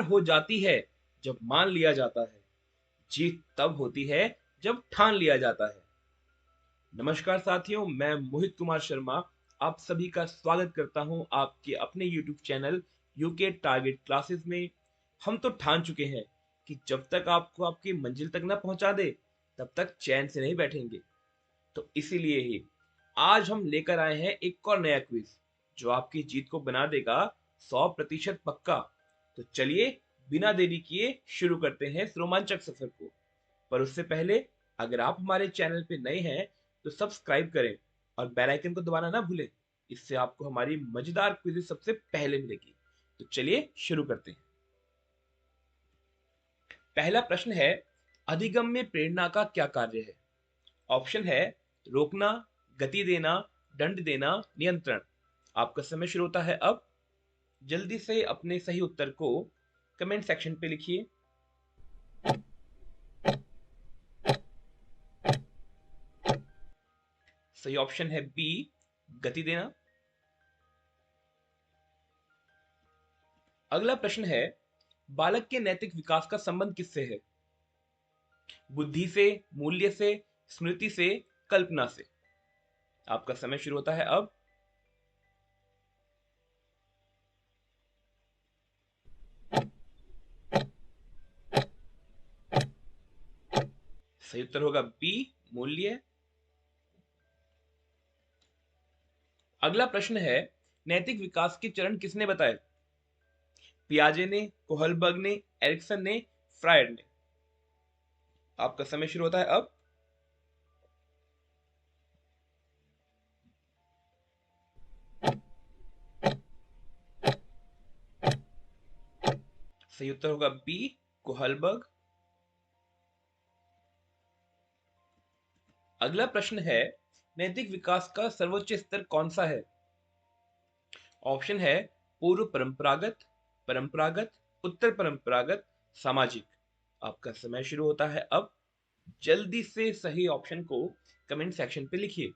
हो जाती है जब मान लिया जाता है, जीत तब होती है जब ठान लिया जाता है। नमस्कार साथियों, मैं मोहित कुमार शर्मा आप सभी का स्वागत करता हूं आपके अपने YouTube channel UK target classes में। हम तो ठान चुके हैं कि जब तक आपको आपकी मंजिल तक ना पहुंचा दे तब तक चैन से नहीं बैठेंगे। तो इसीलिए ही आज हम लेकर आए हैं एक और नया क्विज जो आपकी जीत को बना देगा 100% पक्का। तो चलिए बिना देरी किए शुरू करते हैं इस रोमांचक सफर को। पर उससे पहले अगर आप हमारे चैनल पे नए हैं तो सब्सक्राइब करें और बेल आइकन को दबाना ना भूलें। इससे आपको हमारी मजेदार क्विज सबसे पहले मिलेगी। तो चलिए शुरू करते हैं। पहला प्रश्न है, अधिगम में प्रेरणा का क्या कार्य है? ऑप्शन है रोकना, गति देना, दंड देना, नियंत्रण। आपका समय शुरू होता है अब। जल्दी से अपने सही उत्तर को कमेंट सेक्शन पे लिखिए। सही ऑप्शन है बी, गति देना। अगला प्रश्न है, बालक के नैतिक विकास का संबंध किससे है? बुद्धि से, मूल्य से, स्मृति से, कल्पना से। आपका समय शुरू होता है अब। सही उत्तर होगा बी, मूल्य। अगला प्रश्न है, नैतिक विकास के चरण किसने बताए? पियाजे ने, कोहलबर्ग ने, एरिक्सन ने, फ्रायड ने। आपका समय शुरू होता है अब। सही उत्तर होगा बी, कोहलबर्ग। अगला प्रश्न है, नैतिक विकास का सर्वोच्च स्तर कौन सा है? ऑप्शन है पूर्व परंपरागत, परंपरागत, उत्तर परंपरागत, सामाजिक। आपका समय शुरू होता है अब। जल्दी से सही ऑप्शन को कमेंट सेक्शन पे लिखिए।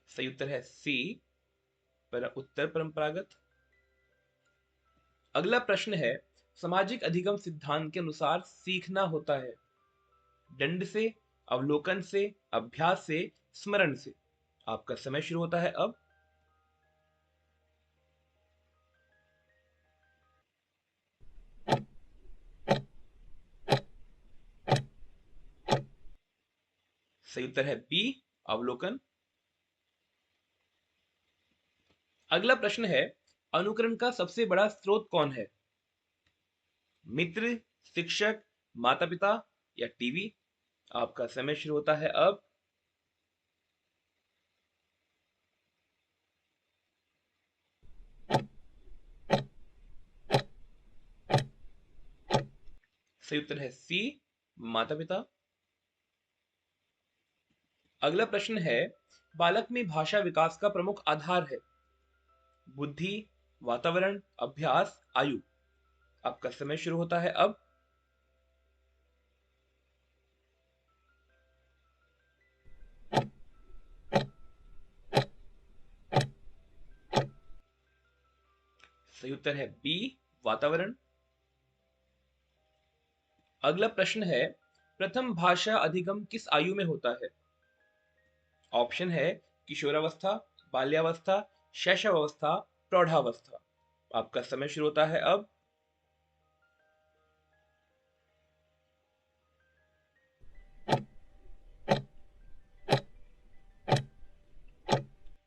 सही उत्तर है सी, उत्तर परंपरागत। अगला प्रश्न है, सामाजिक अधिगम सिद्धांत के अनुसार सीखना होता है दंड से, अवलोकन से, अभ्यास से, स्मरण से। आपका समय शुरू होता है अब। सही उत्तर है बी, अवलोकन। अगला प्रश्न है, अनुकरण का सबसे बड़ा स्रोत कौन है? मित्र, शिक्षक, माता पिता या टीवी। आपका समय शुरू होता है अब। सही उत्तर है सी, माता पिता। अगला प्रश्न है, बालक में भाषा विकास का प्रमुख आधार है बुद्धि, वातावरण, अभ्यास, आयु। आपका समय शुरू होता है अब। सही उत्तर है बी, वातावरण। अगला प्रश्न है, प्रथम भाषा अधिगम किस आयु में होता है? ऑप्शन है किशोरावस्था, बाल्यावस्था, शैशवावस्था, प्रौढ़ावस्था। आपका समय शुरू होता है अब।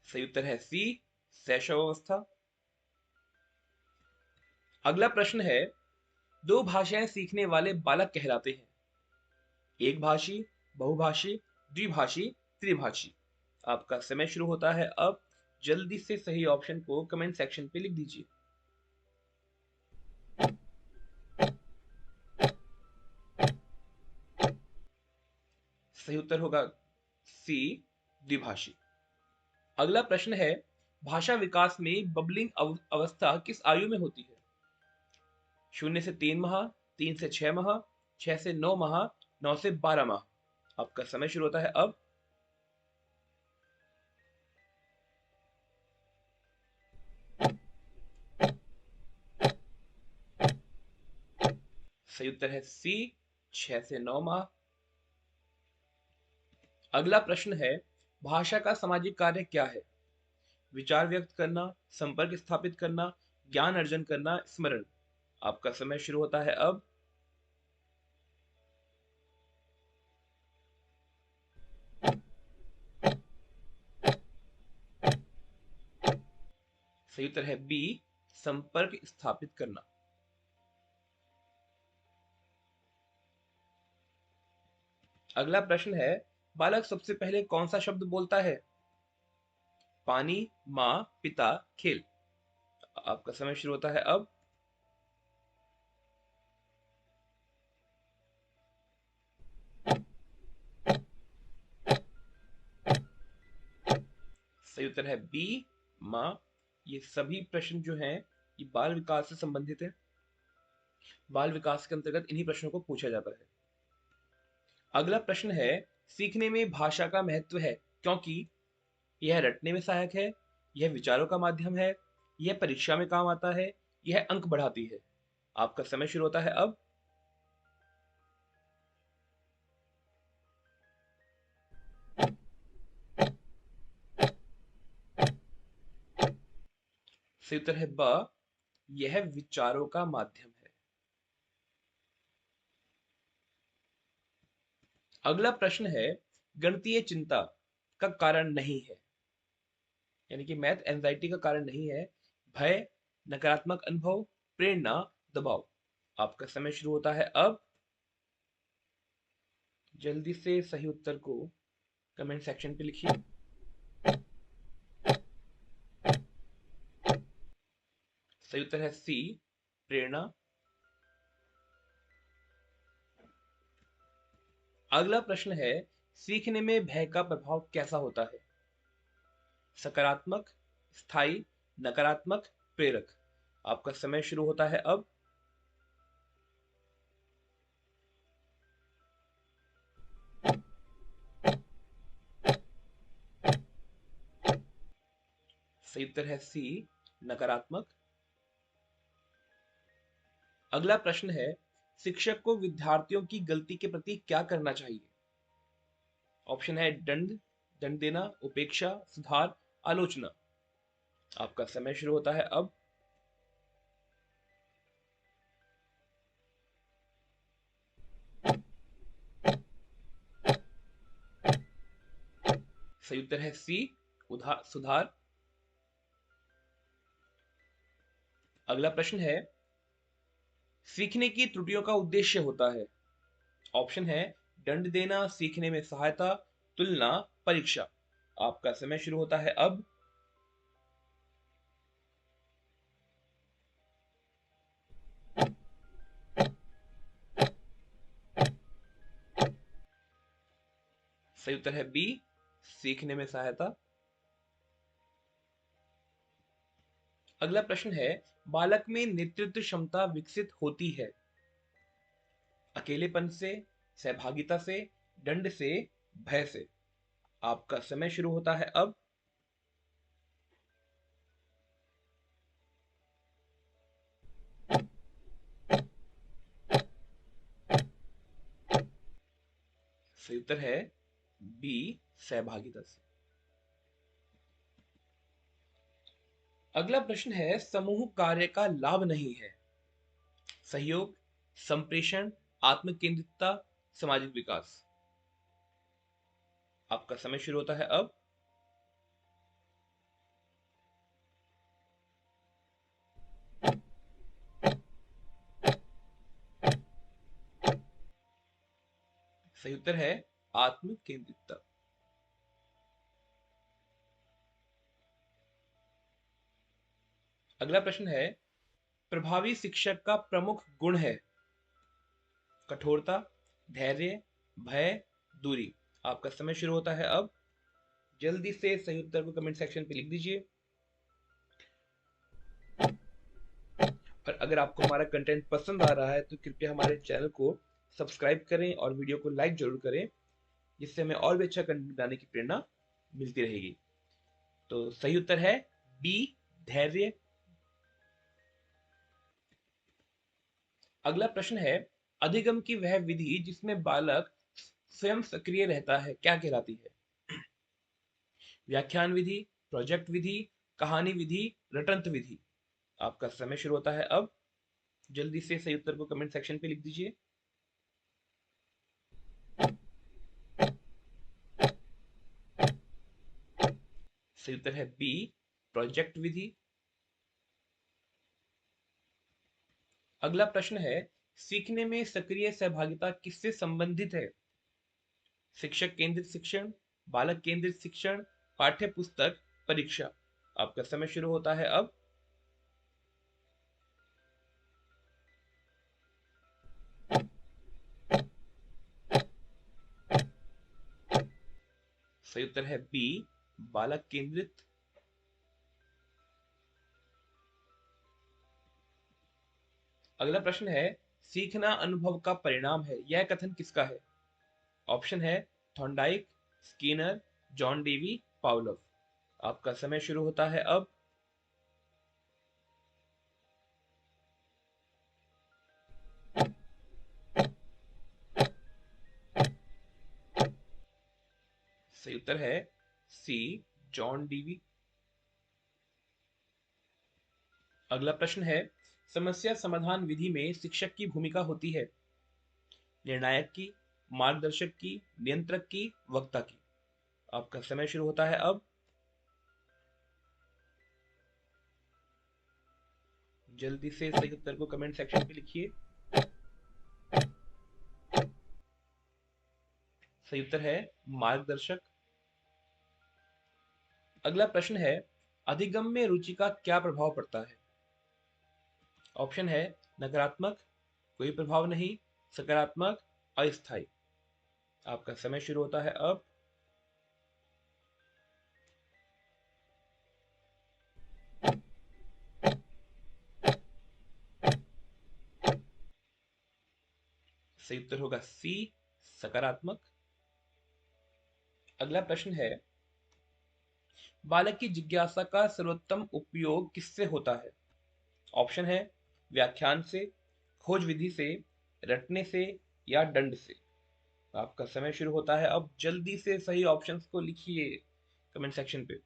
सही उत्तर है सी, शैशवावस्था। अगला प्रश्न है, दो भाषाएं सीखने वाले बालक कहलाते हैं एक भाषी, बहुभाषी, द्विभाषी, त्रिभाषी। आपका समय शुरू होता है अब। जल्दी से सही ऑप्शन को कमेंट सेक्शन पे लिख दीजिए। सही उत्तर होगा सी, द्विभाषी। अगला प्रश्न है, भाषा विकास में बबलिंग अवस्था किस आयु में होती है? 0 से 3 माह, 3 से 6 माह, 6 से 9 माह, 9 से 12 माह। आपका समय शुरू होता है अब। सही उत्तर है सी, 6 से 9 माह। अगला प्रश्न है, भाषा का सामाजिक कार्य क्या है? विचार व्यक्त करना, संपर्क स्थापित करना, ज्ञान अर्जन करना, स्मरण। आपका समय शुरू होता है अब। सही उत्तर है बी, संपर्क स्थापित करना। अगला प्रश्न है, बालक सबसे पहले कौन सा शब्द बोलता है? पानी, माँ, पिता, खेल। आपका समय शुरू होता है अब। सही उत्तर है बी, माँ। ये सभी प्रश्न जो हैं ये बाल विकास से संबंधित है। बाल विकास के अंतर्गत इन्हीं प्रश्नों को पूछा जाता है। अगला प्रश्न है, सीखने में भाषा का महत्व है क्योंकि यह रटने में सहायक है, यह विचारों का माध्यम है, यह परीक्षा में काम आता है, यह अंक बढ़ाती है। आपका समय शुरू होता है अब। सही उत्तर है ब, यह विचारों का माध्यम है। अगला प्रश्न है, गणितीय चिंता का कारण नहीं है, यानी कि मैथ एंजाइटी का कारण नहीं है। भय, नकारात्मक अनुभव, प्रेरणा, दबाव। आपका समय शुरू होता है अब। जल्दी से सही उत्तर को कमेंट सेक्शन पे लिखिए। सही उत्तर है सी, प्रेरणा। अगला प्रश्न है, सीखने में भय का प्रभाव कैसा होता है? सकारात्मक, स्थायी, नकारात्मक, प्रेरक। आपका समय शुरू होता है अब। सही उत्तर है सी, नकारात्मक। अगला प्रश्न है, शिक्षक को विद्यार्थियों की गलती के प्रति क्या करना चाहिए? ऑप्शन है दंड, दंड देना, उपेक्षा, सुधार, आलोचना। आपका समय शुरू होता है अब। सही उत्तर है सी, सुधार। अगला प्रश्न है, सीखने की त्रुटियों का उद्देश्य होता है। ऑप्शन है दंड देना, सीखने में सहायता, तुलना, परीक्षा। आपका समय शुरू होता है अब। सही उत्तर है बी, सीखने में सहायता। अगला प्रश्न है, बालक में नेतृत्व क्षमता विकसित होती है अकेलेपन से, सहभागिता से, दंड से, भय से। आपका समय शुरू होता है अब। सही उत्तर है बी, सहभागिता से। अगला प्रश्न है, समूह कार्य का लाभ नहीं है। सहयोग, संप्रेषण, आत्म केंद्रितता, सामाजिक विकास। आपका समय शुरू होता है अब। सही उत्तर है आत्म केंद्रितता। अगला प्रश्न है, प्रभावी शिक्षक का प्रमुख गुण है कठोरता, धैर्य, भय, दूरी। आपका समय शुरू होता है अब। जल्दी से सही उत्तर को कमेंट सेक्शन पे लिख दीजिए। और अगर आपको हमारा कंटेंट पसंद आ रहा है तो कृपया हमारे चैनल को सब्सक्राइब करें और वीडियो को लाइक जरूर करें, जिससे हमें और भी अच्छा कंटेंट बनाने की प्रेरणा मिलती रहेगी। तो सही उत्तर है बी, धैर्य। अगला प्रश्न है, अधिगम की वह विधि जिसमें बालक स्वयं सक्रिय रहता है क्या कहलाती है? व्याख्यान विधि, प्रोजेक्ट विधि, कहानी विधि, रटंत विधि। आपका समय शुरू होता है अब। जल्दी से सही उत्तर को कमेंट सेक्शन पे लिख दीजिए। सही उत्तर है बी, प्रोजेक्ट विधि। अगला प्रश्न है, सीखने में सक्रिय सहभागिता किससे संबंधित है? शिक्षक केंद्रित शिक्षण, बालक केंद्रित शिक्षण, पाठ्य पुस्तक, परीक्षा। आपका समय शुरू होता है अब। सही उत्तर है बी, बालक केंद्रित। अगला प्रश्न है, सीखना अनुभव का परिणाम है, यह कथन किसका है? ऑप्शन है Thorndike, Skinner, John Dewey, Pavlov. आपका समय शुरू होता है अब। सही उत्तर है सी, जॉन डीवी। अगला प्रश्न है, समस्या समाधान विधि में शिक्षक की भूमिका होती है निर्णायक की, मार्गदर्शक की, नियंत्रक की, वक्ता की। आपका समय शुरू होता है अब। जल्दी से सही उत्तर को कमेंट सेक्शन पे लिखिए। सही उत्तर है मार्गदर्शक। अगला प्रश्न है, अधिगम में रुचि का क्या प्रभाव पड़ता है? ऑप्शन है नकारात्मक, कोई प्रभाव नहीं, सकारात्मक, अस्थायी। आपका समय शुरू होता है अब। सही उत्तर होगा सी, सकारात्मक। अगला प्रश्न है, बालक की जिज्ञासा का सर्वोत्तम उपयोग किससे होता है? ऑप्शन है व्याख्यान से, खोज विधि से, रटने से, या दंड से। आपका समय शुरू होता है अब। जल्दी से सही ऑप्शंस को लिखिए कमेंट सेक्शन पे।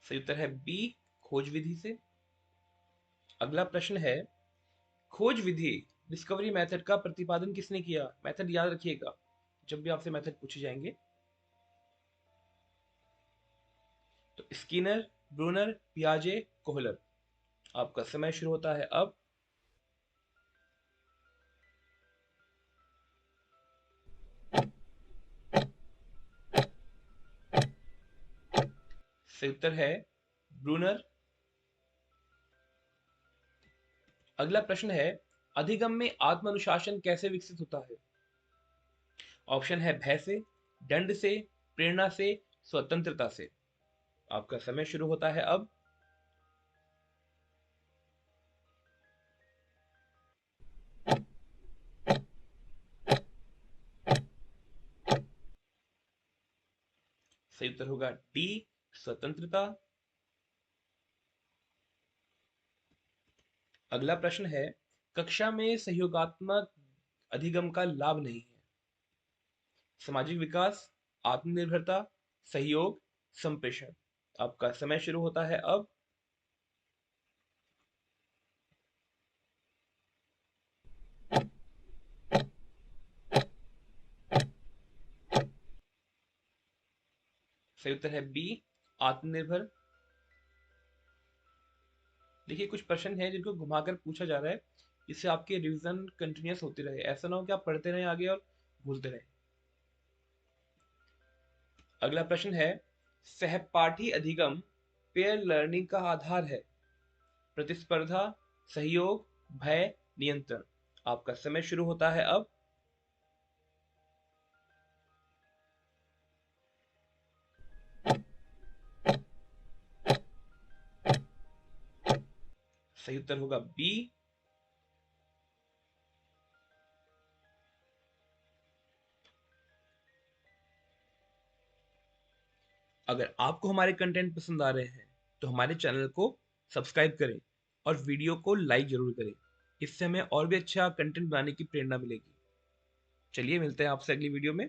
सही उत्तर है बी, खोज विधि से। अगला प्रश्न है, खोज विधि डिस्कवरी मेथड का प्रतिपादन किसने किया? मेथड याद रखिएगा जब भी आपसे मेथड पूछे जाएंगे। तो स्किनर, ब्रूनर, पियाजे, कोहलर। आपका समय शुरू होता है अब। सही उत्तर है ब्रूनर। अगला प्रश्न है, अधिगम में आत्म अनुशासन कैसे विकसित होता है? ऑप्शन है भय से, दंड से, प्रेरणा से, स्वतंत्रता से। आपका समय शुरू होता है अब। सही उत्तर होगा डी, स्वतंत्रता। अगला प्रश्न है, कक्षा में सहयोगात्मक अधिगम का लाभ नहीं है? सामाजिक विकास, आत्मनिर्भरता, सहयोग, संप्रेषण। आपका समय शुरू होता है अब। सही उत्तर है बी, आत्मनिर्भर। देखिए कुछ प्रश्न है जिनको घुमाकर पूछा जा रहा है, जिससे आपके रिवीजन कंटिन्यूस होते रहे, ऐसा ना हो कि आप पढ़ते रहे आगे और भूलते रहे। अगला प्रश्न है, सहपाठी अधिगम पेयर लर्निंग का आधार है? प्रतिस्पर्धा, सहयोग, भय, नियंत्रण। आपका समय शुरू होता है अब। सही उत्तर होगा बी। अगर आपको हमारे कंटेंट पसंद आ रहे हैं तो हमारे चैनल को सब्सक्राइब करें और वीडियो को लाइक ज़रूर करें। इससे हमें और भी अच्छा कंटेंट बनाने की प्रेरणा मिलेगी। चलिए मिलते हैं आपसे अगली वीडियो में।